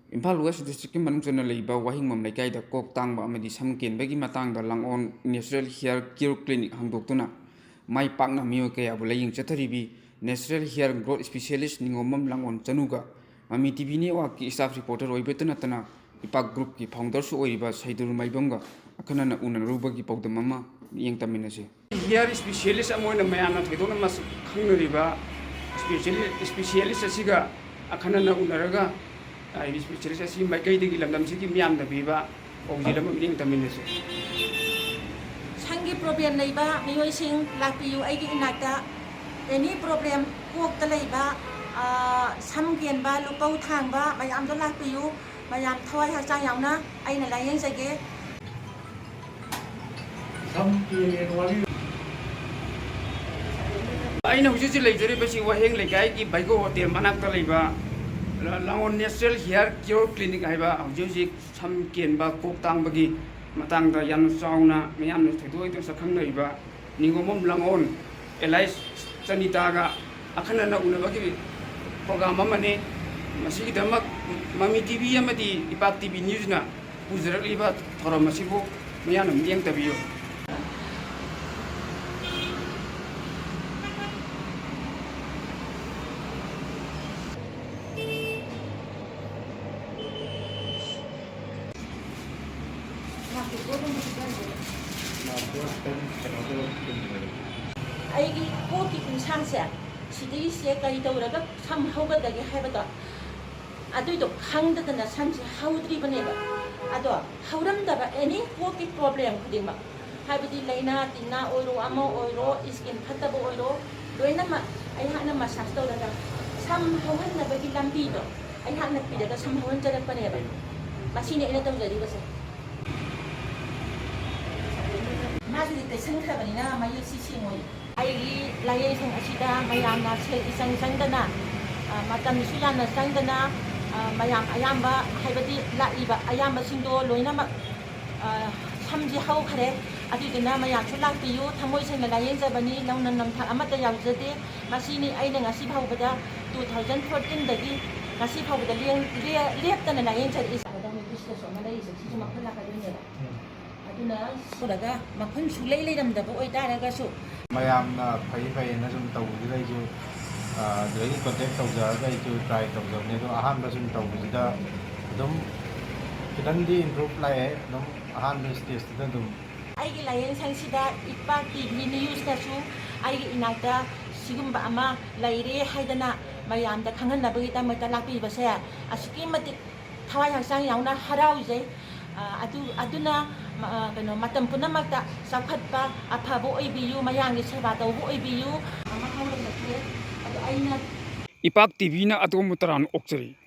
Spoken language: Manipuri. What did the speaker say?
Imphal West District ki manung chana leiba Wahingmam Laikai da kok tangba amadi sam kenbagi matangda Langon Natural Hair Care Clinic hangdoktuna mai pakna miyo kaya bu laying chatharibi Natural Hair Growth Specialist ningomam Langon chanuga mami TV ni wa ki staff reporter oibetana tana ipak group ki founder su oiba Saidur Maibamga akana na unan ruba ki pawdam ama yeng taminase hair specialist amoina mayana thidona mas khangnariba specialist asiga akana na unaraga ai specialist asi mai kai digi lamdam sigi miam da biba ongjilam mining taminase sangi problem leiba miyoi sing lapiu aigi inakta any problem kok ta leiba samgen ba lupau thang ba mayam do lapiu mayam thoi ha chang yauna aina la yeng jage samgen wali aina huji leijari basi waheng lekai ki baigo hotel manak ta leiba Langon Natural Hair Care Clinic haiba huji samgen ba kok tang bagi matang da yan sauna miyam ne thidoi to sakhang naiba ningomom Langon Elais Sanitaga akana na unabagi program amane masigi damak mami TV amadi ipak TV news na ujarak liba thoram masibo miyam miyang tabiyo aigi koki insang se sidai se kai tawraga sam hauga dagi haibata adui to khangda dana sanji haudri baneba ado hauram daba any koki problem khudima haibati laina tinna oiro amo oiro skin phataba oiro loina ma ai hana massage tawraga sam hauhan na bagi lambi do ai hana pidaga sam hauhan jara baneba masini ina tawjari base Masih ditesan khabani na mayu sisi ngoi ai layai sang asida mayam na sel isang sangdana matam suyan na sangdana mayam ayamba haibadi laiba ayamba singdo loina ma samji hau khare adudina mayam chulak piyu thamoi seng layai jabani launa namtha amata yaujade masini aina ngasi phawbada 2014 dagi ngasi phawbada liaptana layai char is adami bisna somalai sisi makhala kadune aduna sodaga makhun sulai leiramdaba oitaragasu mayamna phai na sum tawdira ju dai contact tawjaraga ju try tawjabne do ahan ba sum tawbida dum kitandi improve lai dum ahan stage da dum aigi layeng sangsida ipak TV news da su aigi inakta sigumba ama laire haidana mayam da khangan na bagi ta mata lapi base asiki mati thawai hangsang yauna harauje aduna kano matam punamakta sakhatpa aphabo oibiyu mayangi seba tawbu oibiyu ama khawla nakhe adu aina ipak TV na atom taran okchari